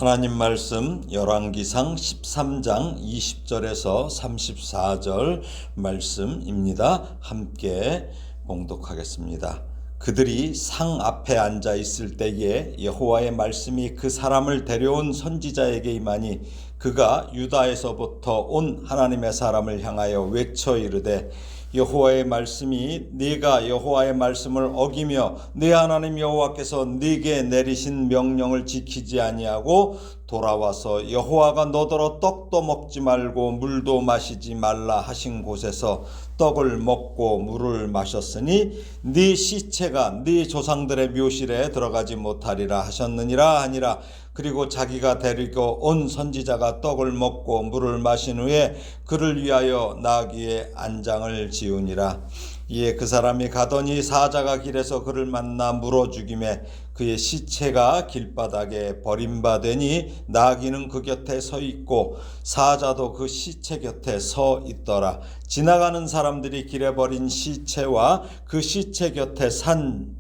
하나님 말씀 열왕기상 13장 20절에서 34절 말씀입니다. 함께 봉독하겠습니다. 그들이 상 앞에 앉아 있을 때에 여호와의 말씀이 그 사람을 데려온 선지자에게 임하니 그가 유다에서부터 온 하나님의 사람을 향하여 외쳐 이르되 여호와의 말씀이 네가 여호와의 말씀을 어기며 네 하나님 여호와께서 네게 내리신 명령을 지키지 아니하고 돌아와서 여호와가 너더러 떡도 먹지 말고 물도 마시지 말라 하신 곳에서 떡을 먹고 물을 마셨으니 네 시체가 네 조상들의 묘실에 들어가지 못하리라 하셨느니라 하니라. 그리고 자기가 데리고 온 선지자가 떡을 먹고 물을 마신 후에 그를 위하여 나귀의 안장을 지으니라. 이에 그 사람이 가더니 사자가 길에서 그를 만나 물어 죽이매 그의 시체가 길바닥에 버림받으니 나귀는 그 곁에 서 있고 사자도 그 시체 곁에 서 있더라. 지나가는 사람들이 길에 버린 시체와 그 시체 곁에 선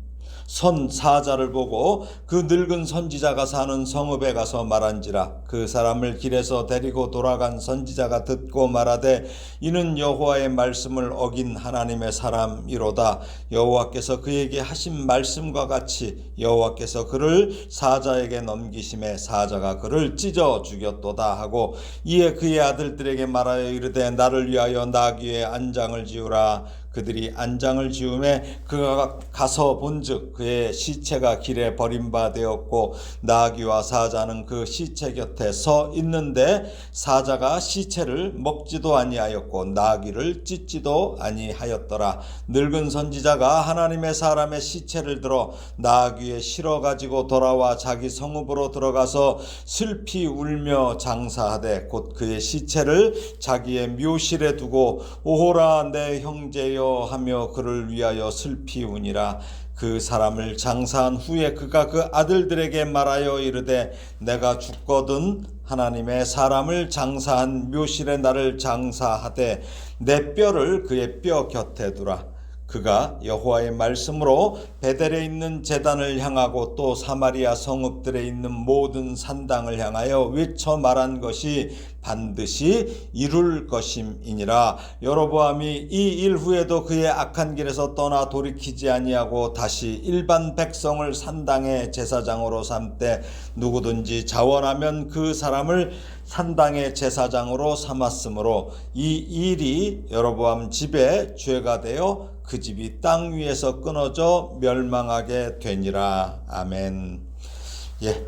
사자를 보고 그 늙은 선지자가 사는 성읍에 가서 말한지라. 그 사람을 길에서 데리고 돌아간 선지자가 듣고 말하되 이는 여호와의 말씀을 어긴 하나님의 사람이로다. 여호와께서 그에게 하신 말씀과 같이 여호와께서 그를 사자에게 넘기심에 사자가 그를 찢어 죽였도다 하고 이에 그의 아들들에게 말하여 이르되 나를 위하여 나귀의 안장을 지으라. 그들이 안장을 지으매 그가 가서 본즉 그의 시체가 길에 버림받았고 나귀와 사자는 그 시체 곁에 서 있는데 사자가 시체를 먹지도 아니하였고 나귀를 찢지도 아니하였더라. 늙은 선지자가 하나님의 사람의 시체를 들어 나귀에 실어 가지고 돌아와 자기 성읍으로 들어가서 슬피 울며 장사하되 곧 그의 시체를 자기의 묘실에 두고 오호라 내 형제여 하며 그를 위하여 슬피 우니라. 그 사람을 장사한 후에 그가 그 아들들에게 말하여 이르되 내가 죽거든 하나님의 사람을 장사한 묘실에 나를 장사하되 내 뼈를 그의 뼈 곁에 두라. 그가 여호와의 말씀으로 베델에 있는 제단을 향하고 또 사마리아 성읍들에 있는 모든 산당을 향하여 외쳐 말한 것이 반드시 이룰 것임이니라. 여로보암이 이 일 후에도 그의 악한 길에서 떠나 돌이키지 아니하고 다시 일반 백성을 산당의 제사장으로 삼되 누구든지 자원하면 그 사람을 산당의 제사장으로 삼았으므로 이 일이 여로보암 집에 죄가 되어 그 집이 땅 위에서 끊어져 멸망하게 되니라. 아멘.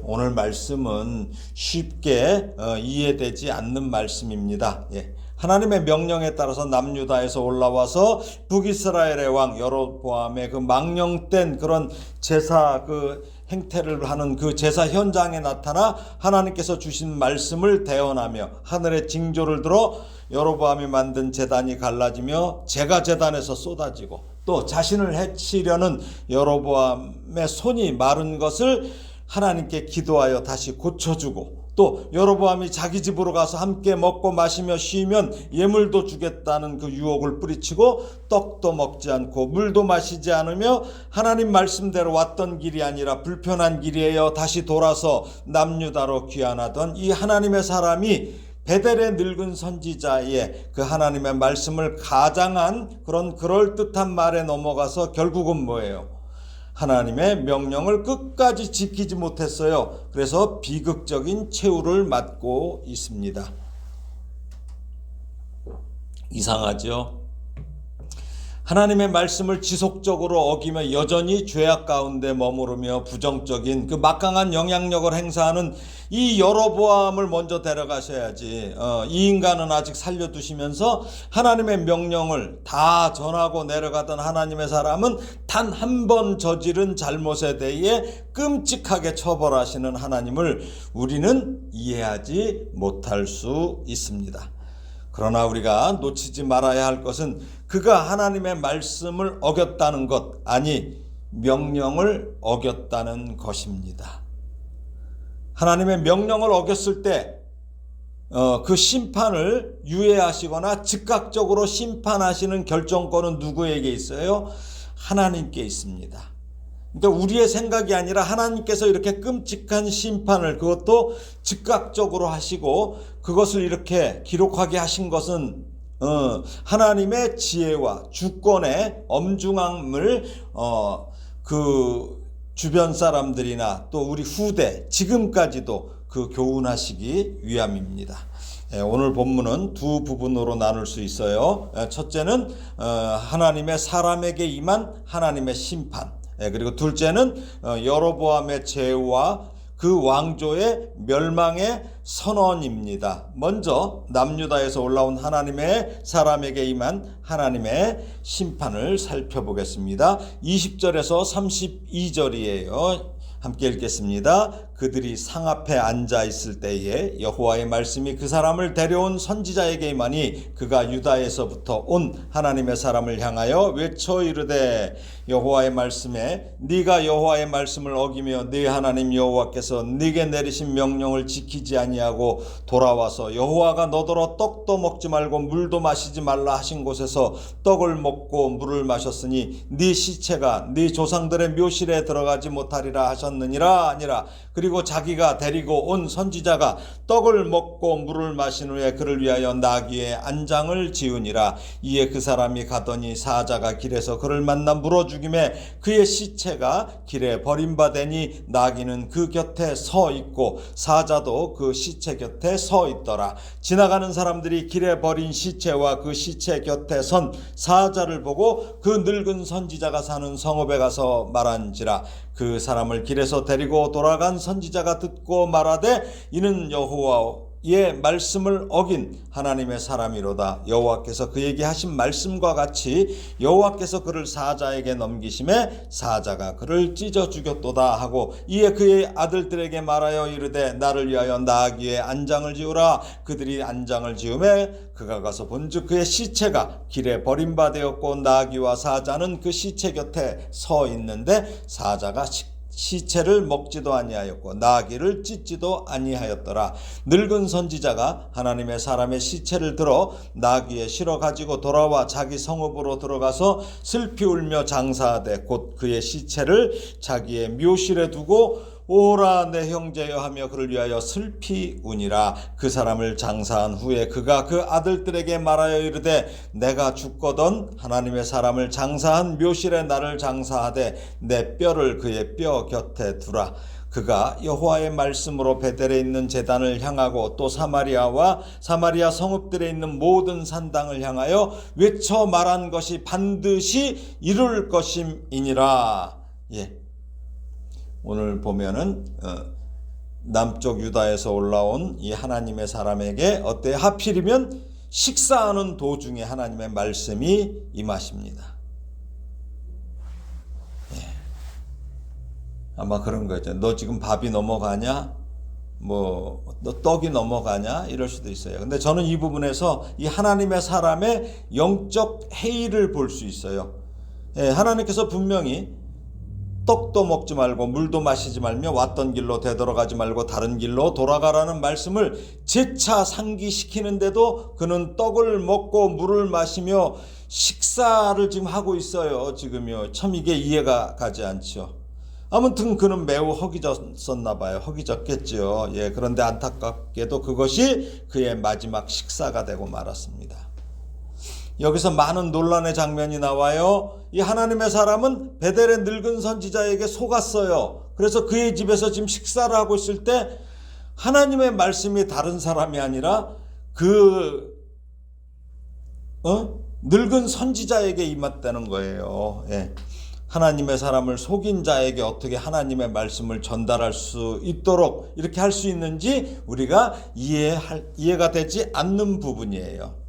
오늘 말씀은 쉽게 이해되지 않는 말씀입니다. 하나님의 명령에 따라서 남유다에서 올라와서 북이스라엘의 왕 여로보암의 그 망령된 그런 제사 행태를 하는 그 제사 현장에 나타나 하나님께서 주신 말씀을 대언하며 하늘의 징조를 들어 여로보암이 만든 제단이 갈라지며 제가 제단에서 쏟아지고 또 자신을 해치려는 여로보암의 손이 마른 것을 하나님께 기도하여 다시 고쳐주고 또 여로보암이 자기 집으로 가서 함께 먹고 마시며 쉬면 예물도 주겠다는 그 유혹을 뿌리치고 떡도 먹지 않고 물도 마시지 않으며 하나님 말씀대로 왔던 길이 아니라 불편한 길이에요 다시 돌아서 남유다로 귀환하던 이 하나님의 사람이 베델의 늙은 선지자의 그 하나님의 말씀을 가장한 그런 그럴듯한 말에 넘어가서 결국은 뭐예요? 하나님의 명령을 끝까지 지키지 못했어요. 그래서 비극적인 최후를 맞고 있습니다. 이상하죠? 하나님의 말씀을 지속적으로 어기며 여전히 죄악 가운데 머무르며 부정적인 그 막강한 영향력을 행사하는 이 여로보암을 먼저 데려가셔야지. 이 인간은 아직 살려두시면서 하나님의 명령을 다 전하고 내려가던 하나님의 사람은 단 한 번 저지른 잘못에 대해 끔찍하게 처벌하시는 하나님을 우리는 이해하지 못할 수 있습니다. 그러나 우리가 놓치지 말아야 할 것은 그가 하나님의 말씀을 어겼다는 것, 아니 명령을 어겼다는 것입니다. 하나님의 명령을 어겼을 때 그 심판을 유예하시거나 즉각적으로 심판하시는 결정권은 누구에게 있어요? 하나님께 있습니다. 그러니까 우리의 생각이 아니라 하나님께서 이렇게 끔찍한 심판을 그것도 즉각적으로 하시고 그것을 이렇게 기록하게 하신 것은 하나님의 지혜와 주권의 엄중함을 그 주변 사람들이나 또 우리 후대 지금까지도 그 교훈하시기 위함입니다. 오늘 본문은 두 부분으로 나눌 수 있어요. 첫째는 하나님의 사람에게 임한 하나님의 심판, 그리고 둘째는 여로보암의 죄와 그 왕조의 멸망의 선언입니다. 먼저 남유다에서 올라온 하나님의 사람에게 임한 하나님의 심판을 살펴보겠습니다. 20절에서 32절이에요. 함께 읽겠습니다. 그들이 상 앞에 앉아 있을 때에 여호와의 말씀이 그 사람을 데려온 선지자에게 임하니 그가 유다에서부터 온 하나님의 사람을 향하여 외쳐 이르되 여호와의 말씀에 네가 여호와의 말씀을 어기며 네 하나님 여호와께서 네게 내리신 명령을 지키지 아니하고 돌아와서 여호와가 너더러 떡도 먹지 말고 물도 마시지 말라 하신 곳에서 떡을 먹고 물을 마셨으니 네 시체가 네 조상들의 묘실에 들어가지 못하리라 하셨느니라 아니라. 그리고 자기가 데리고 온 선지자가 떡을 먹고 물을 마신 후에 그를 위하여 나귀의 안장을 지으니라. 이에 그 사람이 가더니 사자가 길에서 그를 만나 물어 죽임에 그의 시체가 길에 버림받으니 나귀는 그 곁에 서 있고 사자도 그 시체 곁에 서 있더라. 지나가는 사람들이 길에 버린 시체와 그 시체 곁에 선 사자를 보고 그 늙은 선지자가 사는 성읍에 가서 말한지라. 그 사람을 길에서 데리고 돌아간 선지자가 듣고 말하되 이는 여호와의 말씀을 어긴 하나님의 사람이로다. 여호와께서 그에게 하신 말씀과 같이 여호와께서 그를 사자에게 넘기심에 사자가 그를 찢어 죽였도다 하고 이에 그의 아들들에게 말하여 이르되 나를 위하여 나귀의 안장을 지으라. 그들이 안장을 지으매 그가 가서 본즉 그의 시체가 길에 버림받았고 나귀와 사자는 그 시체 곁에 서 있는데 사자가 시체를 먹지도 아니하였고 나귀를 찢지도 아니하였더라. 늙은 선지자가 하나님의 사람의 시체를 들어 나귀에 실어 가지고 돌아와 자기 성읍으로 들어가서 슬피 울며 장사하되 곧 그의 시체를 자기의 묘실에 두고 오라 내 형제여 하며 그를 위하여 슬피 우니라. 그 사람을 장사한 후에 그가 그 아들들에게 말하여 이르되 내가 죽거든 하나님의 사람을 장사한 묘실에 나를 장사하되 내 뼈를 그의 뼈 곁에 두라. 그가 여호와의 말씀으로 베델에 있는 제단을 향하고 또 사마리아와 사마리아 성읍들에 있는 모든 산당을 향하여 외쳐 말한 것이 반드시 이룰 것임이니라. 오늘 보면은 남쪽 유다에서 올라온 이 하나님의 사람에게 어때 하필이면 식사하는 도중에 하나님의 말씀이 임하십니다. 아마 그런 거죠. 너 지금 밥이 넘어가냐? 너 떡이 넘어가냐? 이럴 수도 있어요. 근데 저는 이 부분에서 이 하나님의 사람의 영적 해이를 볼 수 있어요. 하나님께서 분명히 떡도 먹지 말고 물도 마시지 말며 왔던 길로 되돌아가지 말고 다른 길로 돌아가라는 말씀을 재차 상기시키는데도 그는 떡을 먹고 물을 마시며 식사를 지금 하고 있어요. 지금요. 참 이게 이해가 가지 않죠. 아무튼 그는 매우 허기졌었나 봐요. 허기졌겠죠. 그런데 안타깝게도 그것이 그의 마지막 식사가 되고 말았습니다. 여기서 많은 논란의 장면이 나와요. 이 하나님의 사람은 베델의 늙은 선지자에게 속았어요. 그래서 그의 집에서 지금 식사를 하고 있을 때 하나님의 말씀이 다른 사람이 아니라 늙은 선지자에게 임했다는 거예요. 하나님의 사람을 속인 자에게 어떻게 하나님의 말씀을 전달할 수 있도록 이렇게 할 수 있는지 우리가 이해가 되지 않는 부분이에요.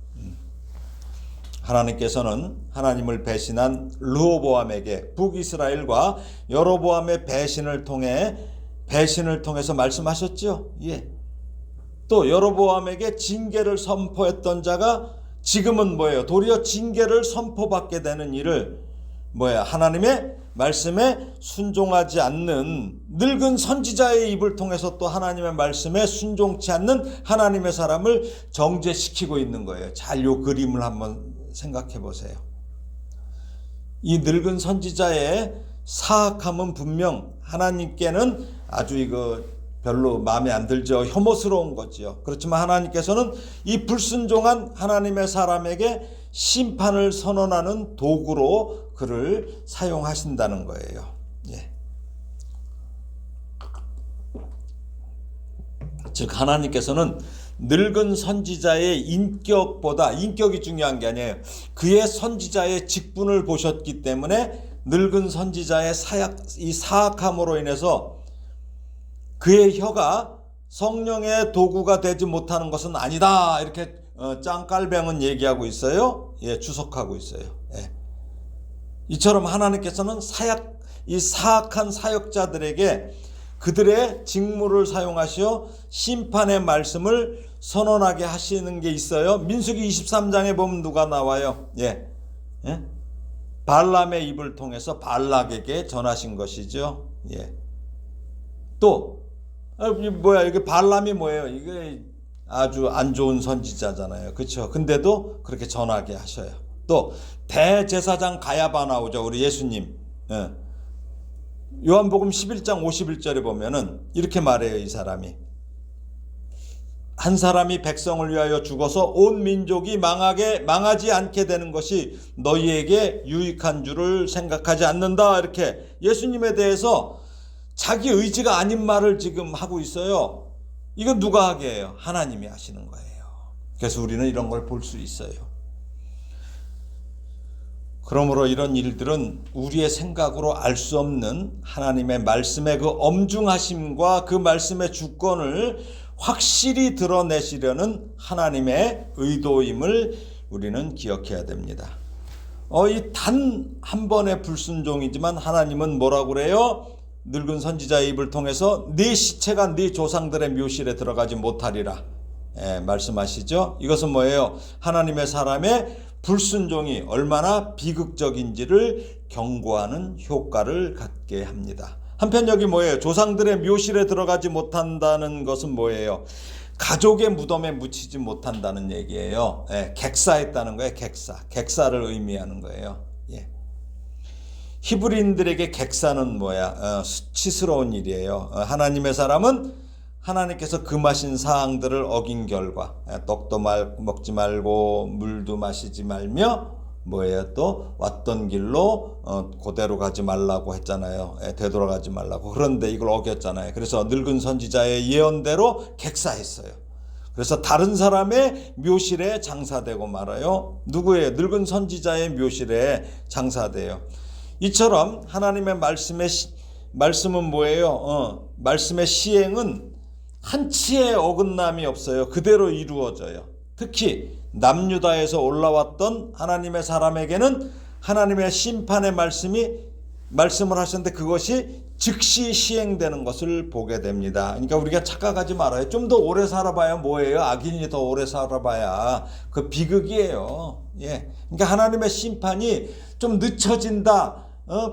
하나님께서는 하나님을 배신한 르호보암에게 북이스라엘과 여로보암의 배신을 통해서 말씀하셨죠. 또 여로보암에게 징계를 선포했던 자가 지금은 뭐예요? 도리어 징계를 선포받게 되는 일을 하나님의 말씀에 순종하지 않는 늙은 선지자의 입을 통해서 또 하나님의 말씀에 순종치 않는 하나님의 사람을 정죄시키고 있는 거예요. 잘 요 그림을 한번 생각해 보세요. 이 늙은 선지자의 사악함은 분명 하나님께는 아주 이거 별로 마음에 안 들죠. 혐오스러운 거지요. 그렇지만 하나님께서는 이 불순종한 하나님의 사람에게 심판을 선언하는 도구로 그를 사용하신다는 거예요. 예. 즉 하나님께서는 늙은 선지자의 인격보다, 인격이 중요한 게 아니에요. 그의 선지자의 직분을 보셨기 때문에 늙은 선지자의 이 사악함으로 인해서 그의 혀가 성령의 도구가 되지 못하는 것은 아니다. 이렇게 짱깔병은 얘기하고 있어요. 예, 주석하고 있어요. 예. 이처럼 하나님께서는 이 사악한 사역자들에게 그들의 직무를 사용하시어 심판의 말씀을 선언하게 하시는 게 있어요. 민수기 23장에 보면 누가 나와요? 예. 예? 발람의 입을 통해서 발락에게 전하신 것이죠. 예. 또 이게 발람이 뭐예요? 이게 아주 안 좋은 선지자잖아요. 그렇죠? 근데도 그렇게 전하게 하셔요. 또 대제사장 가야바 나오죠. 우리 예수님. 예. 요한복음 11장 51절에 보면은 이렇게 말해요. 이 사람이 한 사람이 백성을 위하여 죽어서 온 민족이 망하지 않게 되는 것이 너희에게 유익한 줄을 생각하지 않는다. 이렇게 예수님에 대해서 자기 의지가 아닌 말을 지금 하고 있어요. 이건 누가 하게 해요? 하나님이 하시는 거예요. 그래서 우리는 이런 걸 볼 수 있어요. 그러므로 이런 일들은 우리의 생각으로 알 수 없는 하나님의 말씀의 그 엄중하심과 그 말씀의 주권을 확실히 드러내시려는 하나님의 의도임을 우리는 기억해야 됩니다. 이 단 한 번의 불순종이지만 하나님은 뭐라고 그래요? 늙은 선지자의 입을 통해서 네 시체가 네 조상들의 묘실에 들어가지 못하리라. 말씀하시죠. 이것은 뭐예요? 하나님의 사람의 불순종이 얼마나 비극적인지를 경고하는 효과를 갖게 합니다. 한편 여기 뭐예요? 조상들의 묘실에 들어가지 못한다는 것은 뭐예요? 가족의 무덤에 묻히지 못한다는 얘기예요. 객사했다는 거예요. 객사를 의미하는 거예요. 예. 히브리인들에게 객사는 수치스러운 일이에요. 하나님의 사람은 하나님께서 금하신 사항들을 어긴 결과 떡도 먹지 말고 물도 마시지 말며 또 왔던 길로 그대로 가지 말라고 했잖아요. 되돌아가지 말라고. 그런데 이걸 어겼잖아요. 그래서 늙은 선지자의 예언대로 객사했어요. 그래서 다른 사람의 묘실에 장사되고 말아요. 누구예요? 늙은 선지자의 묘실에 장사돼요. 이처럼 하나님의 말씀은 뭐예요? 말씀의 시행은 한치의 어긋남이 없어요. 그대로 이루어져요. 특히 남유다에서 올라왔던 하나님의 사람에게는 하나님의 심판의 말씀을 하셨는데 그것이 즉시 시행되는 것을 보게 됩니다. 그러니까 우리가 착각하지 말아요. 좀 더 오래 살아봐야 뭐예요? 악인이 더 오래 살아봐야 그 비극이에요. 예. 그러니까 하나님의 심판이 좀 늦춰진다,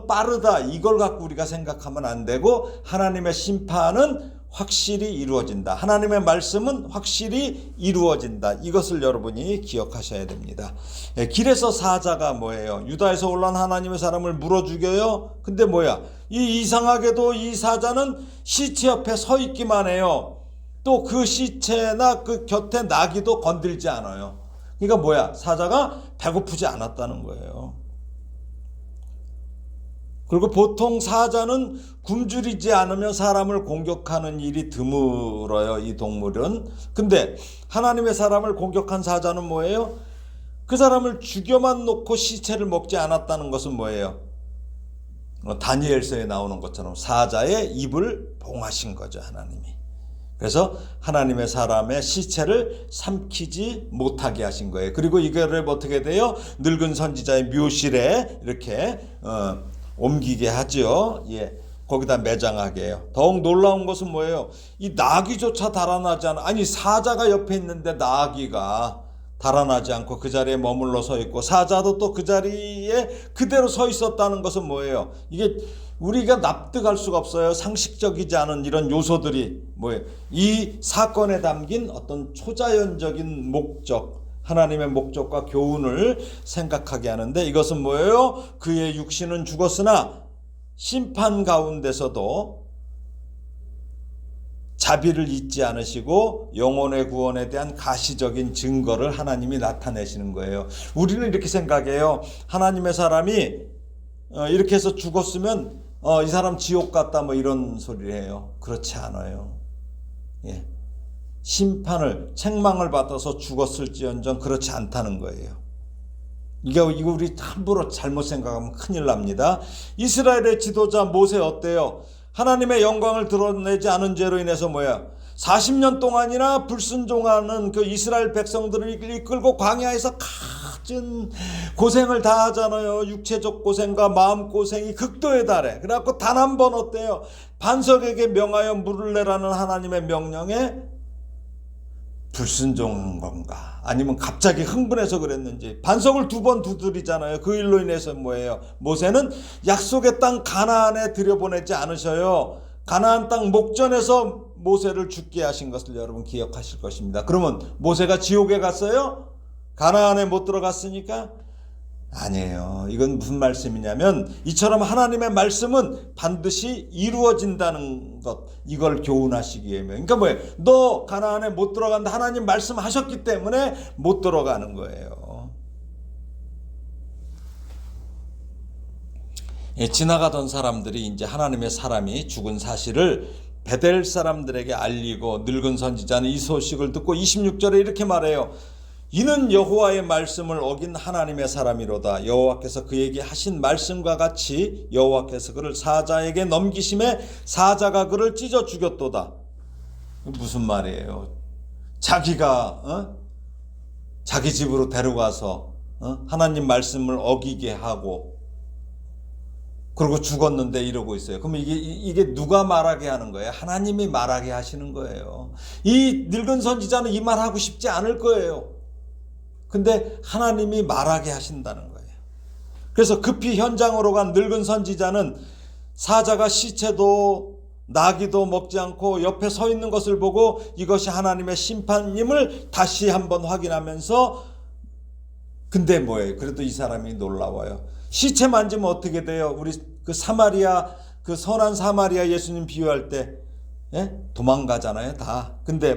빠르다, 이걸 갖고 우리가 생각하면 안 되고 하나님의 심판은 확실히 이루어진다. 하나님의 말씀은 확실히 이루어진다. 이것을 여러분이 기억하셔야 됩니다. 길에서 사자가 뭐예요? 유다에서 올라온 하나님의 사람을 물어 죽여요. 근데 이상하게도 이 사자는 시체 옆에 서 있기만 해요. 또 그 시체나 그 곁에 나귀도 건들지 않아요. 그러니까 사자가 배고프지 않았다는 거예요. 그리고 보통 사자는 굶주리지 않으면 사람을 공격하는 일이 드물어요. 이 동물은. 근데 하나님의 사람을 공격한 사자는 뭐예요? 그 사람을 죽여만 놓고 시체를 먹지 않았다는 것은 뭐예요? 다니엘서에 나오는 것처럼 사자의 입을 봉하신 거죠. 하나님이. 그래서 하나님의 사람의 시체를 삼키지 못하게 하신 거예요. 그리고 이거를 어떻게 돼요? 늙은 선지자의 묘실에 이렇게 옮기게 하죠. 예, 거기다 매장하게 해요. 더욱 놀라운 것은 뭐예요? 이 나귀조차 달아나지 않아. 아니 사자가 옆에 있는데 나귀가 달아나지 않고 그 자리에 머물러 서 있고 사자도 또 그 자리에 그대로 서 있었다는 것은 뭐예요? 이게 우리가 납득할 수가 없어요. 상식적이지 않은 이런 요소들이 뭐예요? 이 사건에 담긴 어떤 초자연적인 목적, 하나님의 목적과 교훈을 생각하게 하는데 이것은 뭐예요? 그의 육신은 죽었으나 심판 가운데서도 자비를 잊지 않으시고 영혼의 구원에 대한 가시적인 증거를 하나님이 나타내시는 거예요. 우리는 이렇게 생각해요. 하나님의 사람이 이렇게 해서 죽었으면 이 사람 지옥 갔다 뭐 이런 소리를 해요. 그렇지 않아요. 예. 심판을 책망을 받아서 죽었을지언정 그렇지 않다는 거예요. 이거 우리 함부로 잘못 생각하면 큰일 납니다. 이스라엘의 지도자 모세 어때요? 하나님의 영광을 드러내지 않은 죄로 인해서 40년 동안이나 불순종하는 그 이스라엘 백성들을 이끌고 광야에서 갖은 고생을 다 하잖아요. 육체적 고생과 마음 고생이 극도에 달해. 그래갖고 단 한 번 어때요? 반석에게 명하여 물을 내라는 하나님의 명령에 불순종한 건가? 아니면 갑자기 흥분해서 그랬는지. 반석을 2번 두드리잖아요. 그 일로 인해서 모세는 약속의 땅 가나안에 들여보내지 않으셔요. 가나안 땅 목전에서 모세를 죽게 하신 것을 여러분 기억하실 것입니다. 그러면 모세가 지옥에 갔어요? 가나안에 못 들어갔으니까? 아니에요. 이건 무슨 말씀이냐면 이처럼 하나님의 말씀은 반드시 이루어진다는 것, 이걸 교훈하시기 위해. 그러니까 너 가나안에 못 들어간다. 하나님 말씀하셨기 때문에 못 들어가는 거예요. 지나가던 사람들이 이제 하나님의 사람이 죽은 사실을 베델 사람들에게 알리고 늙은 선지자는 이 소식을 듣고 26절에 이렇게 말해요. 이는 여호와의 말씀을 어긴 하나님의 사람이로다. 여호와께서 그에게 하신 말씀과 같이 여호와께서 그를 사자에게 넘기심에 사자가 그를 찢어 죽였도다. 무슨 말이에요? 자기가 자기 집으로 데려가서 하나님 말씀을 어기게 하고 그리고 죽었는데 이러고 있어요. 그럼 이게 누가 말하게 하는 거예요? 하나님이 말하게 하시는 거예요. 이 늙은 선지자는 이 말하고 싶지 않을 거예요. 근데 하나님이 말하게 하신다는 거예요. 그래서 급히 현장으로 간 늙은 선지자는 사자가 시체도 나귀도 먹지 않고 옆에 서 있는 것을 보고 이것이 하나님의 심판임을 다시 한번 확인하면서 근데 그래도 이 사람이 놀라워요. 시체 만지면 어떻게 돼요? 우리 그 사마리아, 그 선한 사마리아 예수님 비유할 때 도망가잖아요, 다. 근데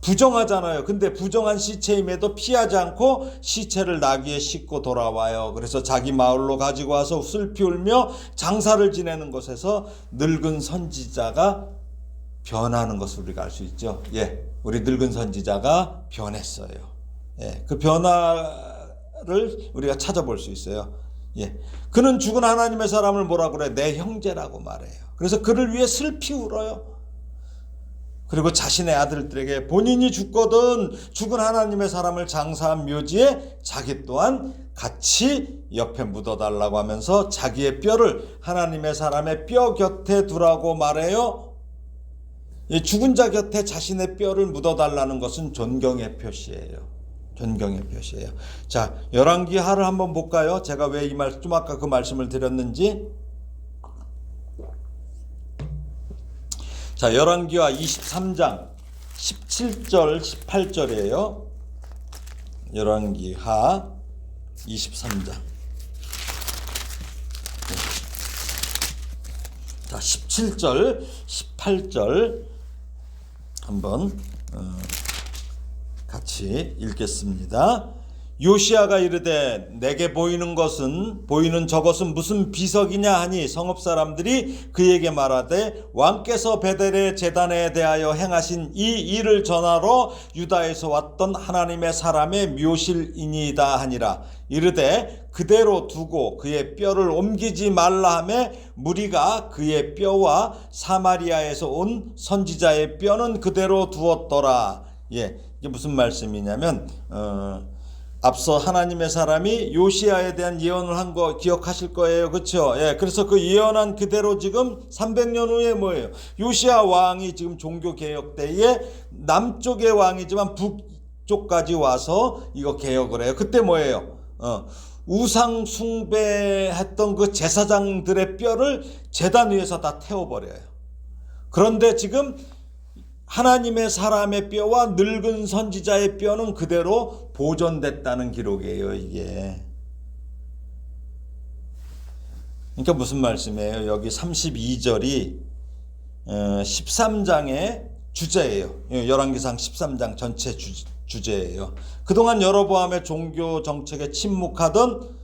부정하잖아요. 근데 부정한 시체임에도 피하지 않고 시체를 나귀에 싣고 돌아와요. 그래서 자기 마을로 가지고 와서 슬피 울며 장사를 지내는 곳에서 늙은 선지자가 변하는 것을 우리가 알 수 있죠. 우리 늙은 선지자가 변했어요. 그 변화를 우리가 찾아볼 수 있어요. 그는 죽은 하나님의 사람을 뭐라 그래? 내 형제라고 말해요. 그래서 그를 위해 슬피 울어요. 그리고 자신의 아들들에게 본인이 죽거든 죽은 하나님의 사람을 장사한 묘지에 자기 또한 같이 옆에 묻어달라고 하면서 자기의 뼈를 하나님의 사람의 뼈 곁에 두라고 말해요. 죽은 자 곁에 자신의 뼈를 묻어달라는 것은 존경의 표시예요. 존경의 표시예요. 자, 열왕기하를 한번 볼까요? 제가 왜 좀 아까 그 말씀을 드렸는지. 자, 열왕기하 23장 17절 18절이에요. 열왕기하 23장. 자, 17절 18절 한번 같이 읽겠습니다. 요시야가 이르되 내게 보이는 저것은 무슨 비석이냐 하니 성읍 사람들이 그에게 말하되 왕께서 베델의 제단에 대하여 행하신 이 일을 전하러 유다에서 왔던 하나님의 사람의 묘실이니이다 하니라. 이르되 그대로 두고 그의 뼈를 옮기지 말라 하매 무리가 그의 뼈와 사마리아에서 온 선지자의 뼈는 그대로 두었더라. 이게 무슨 말씀이냐면 앞서 하나님의 사람이 요시야에 대한 예언을 한 거 기억하실 거예요. 그렇죠? 그래서 그 예언한 그대로 지금 300년 후에 요시야 왕이 지금 종교개혁 때에 남쪽의 왕이지만 북쪽까지 와서 이거 개혁을 해요. 그때 우상 숭배했던 그 제사장들의 뼈를 제단 위에서 다 태워버려요. 그런데 지금 하나님의 사람의 뼈와 늙은 선지자의 뼈는 그대로 보존됐다는 기록이에요, 이게. 그러니까 무슨 말씀이에요? 여기 32절이 13장의 주제예요. 열왕기상 13장 전체 주제예요. 그동안 여로보암의 종교 정책에 침묵하던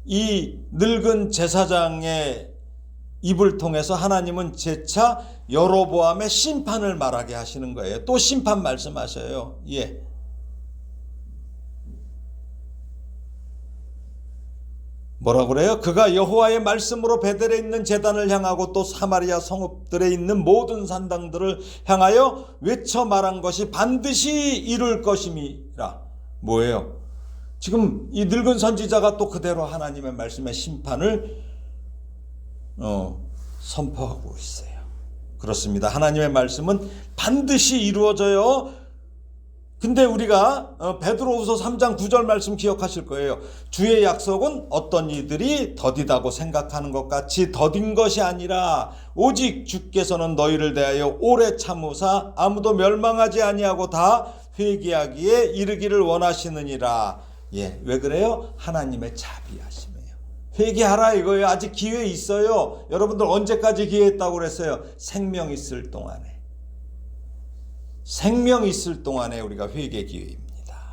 이 늙은 제사장의 입을 통해서 하나님은 재차 여로보암의 심판을 말하게 하시는 거예요. 또 심판 말씀하셔요. 예. 뭐라 그래요? 그가 여호와의 말씀으로 베델에 있는 제단을 향하고 또 사마리아 성읍들에 있는 모든 산당들을 향하여 외쳐 말한 것이 반드시 이룰 것임이라. 뭐예요? 지금 이 늙은 선지자가 또 그대로 하나님의 말씀의 심판을 선포하고 있어요. 그렇습니다. 하나님의 말씀은 반드시 이루어져요. 근데 우리가 베드로후서 3장 9절 말씀 기억하실 거예요. 주의 약속은 어떤 이들이 더디다고 생각하는 것 같이 더딘 것이 아니라 오직 주께서는 너희를 대하여 오래 참으사 아무도 멸망하지 아니하고 다 회개하기에 이르기를 원하시느니라. 예, 왜 그래요? 하나님의 자비하심이에요. 회개하라 이거예요. 아직 기회 있어요. 여러분들 언제까지 기회 있다고 그랬어요? 생명 있을 동안에. 생명 있을 동안에 우리가 회개 기회입니다.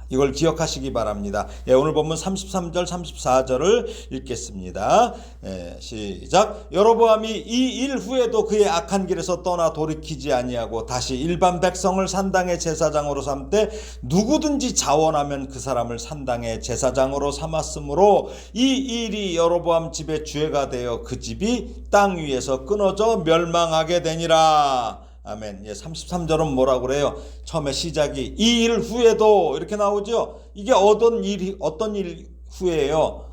이걸 기억하시기 바랍니다. 예, 오늘 본문 33절 34절을 읽겠습니다. 예, 시작. 여로보암이 이 일 후에도 그의 악한 길에서 떠나 돌이키지 아니하고 다시 일반 백성을 산당의 제사장으로 삼되 누구든지 자원하면 그 사람을 산당의 제사장으로 삼았으므로 이 일이 여로보암 집의 죄가 되어 그 집이 땅 위에서 끊어져 멸망하게 되니라. 아멘. 예, 33절은 뭐라고 그래요? 처음에 시작이 이 일 후에도 이렇게 나오죠. 이게 어떤 일 후에요?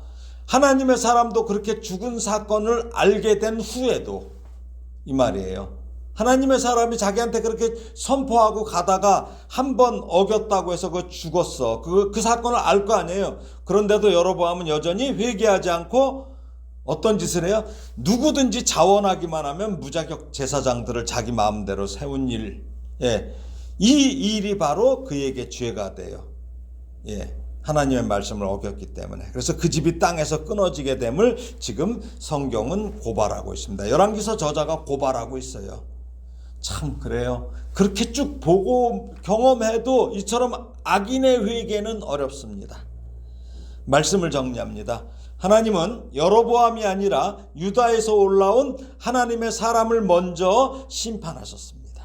하나님의 사람도 그렇게 죽은 사건을 알게 된 후에도 이 말이에요. 하나님의 사람이 자기한테 그렇게 선포하고 가다가 한 번 어겼다고 해서 그 죽었어. 그 사건을 알 거 아니에요. 그런데도 여로보암은 여전히 회개하지 않고 어떤 짓을 해요? 누구든지 자원하기만 하면 무자격 제사장들을 자기 마음대로 세운 일. 예. 이 일이 바로 그에게 죄가 돼요. 예. 하나님의 말씀을 어겼기 때문에. 그래서 그 집이 땅에서 끊어지게 됨을 지금 성경은 고발하고 있습니다. 열왕기서 저자가 고발하고 있어요. 참 그래요. 그렇게 쭉 보고 경험해도 이처럼 악인의 회개는 어렵습니다. 말씀을 정리합니다. 하나님은 여로보암이 아니라 유다에서 올라온 하나님의 사람을 먼저 심판하셨습니다.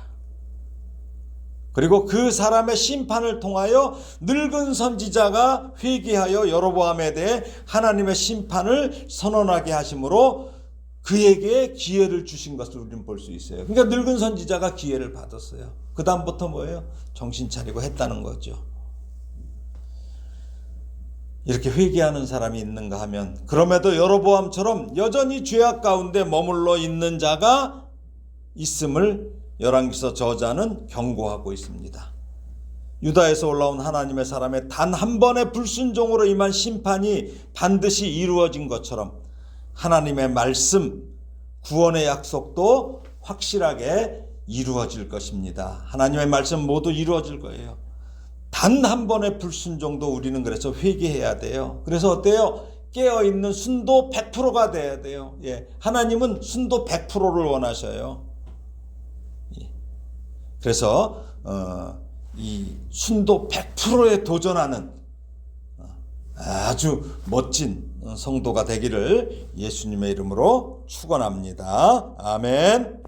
그리고 그 사람의 심판을 통하여 늙은 선지자가 회개하여 여로보암에 대해 하나님의 심판을 선언하게 하심으로 그에게 기회를 주신 것을 우리는 볼 수 있어요. 그러니까 늙은 선지자가 기회를 받았어요. 그 다음부터 뭐예요? 정신 차리고 했다는 거죠. 이렇게 회개하는 사람이 있는가 하면 그럼에도 여로보암처럼 여전히 죄악 가운데 머물러 있는 자가 있음을 열왕기서 저자는 경고하고 있습니다. 유다에서 올라온 하나님의 사람의 단 한 번의 불순종으로 임한 심판이 반드시 이루어진 것처럼 하나님의 말씀, 구원의 약속도 확실하게 이루어질 것입니다. 하나님의 말씀 모두 이루어질 거예요. 단 한 번의 불순종도 우리는 그래서 회개해야 돼요. 그래서 어때요? 깨어있는 순도 100%가 돼야 돼요. 예. 하나님은 순도 100%를 원하셔요. 예. 그래서 이 순도 100%에 도전하는 아주 멋진 성도가 되기를 예수님의 이름으로 축원합니다. 아멘.